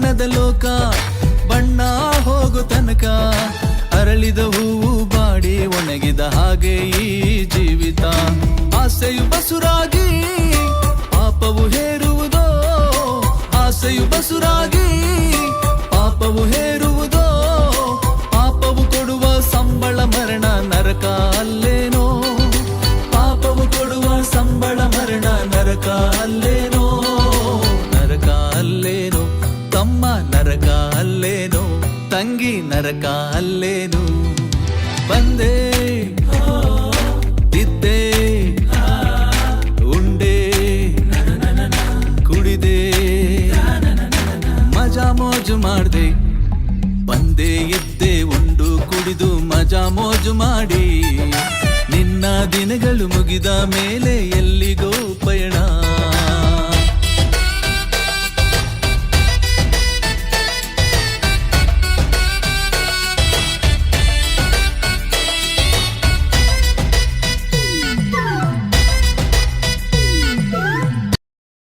ಬಣ್ಣದ ಲೋಕ ಬಣ್ಣ ಹೋಗು ತನಕ ಅರಳಿದ ಹೂವು ಬಾಡಿ ಒಣಗಿದ ಹಾಗೆ ಈ ಜೀವಿತ ಆಸೆಯು ಬಸುರಾಗಿ ಪಾಪವು ಹೇರುವುದೋ ಆಸೆಯು ಬಸುರಾಗಿ ಪಾಪವು ಹೇರುವುದೋ ಪಾಪವು ಕೊಡುವ ಸಂಬಳ ಮರಣ ನರಕ ಅಲ್ಲೇನೋ ಪಾಪವು ಕೊಡುವ ಸಂಬಳ ಮರಣ ನರಕ ಅಲ್ಲೇನೋ ನರಕ ಅಲ್ಲೇನೋ ತಮ್ಮ ನರಕ ಅಲ್ಲೇನೋ ತಂಗಿ ನರಕ ಅಲ್ಲೇನು ಬಂದೆ ತಿದ್ದೆ ಉಂಡೆ ಕುಡಿದೆ ಮಜಾ ಮೋಜು ಮಾಡ್ದೆ ಬಂದೆ ಎದ್ದೆ ಉಂಡು ಕುಡಿದು ಮಜಾ ಮೋಜು ಮಾಡಿ ನಿನ್ನ ದಿನಗಳು ಮುಗಿದ ಮೇಲೆ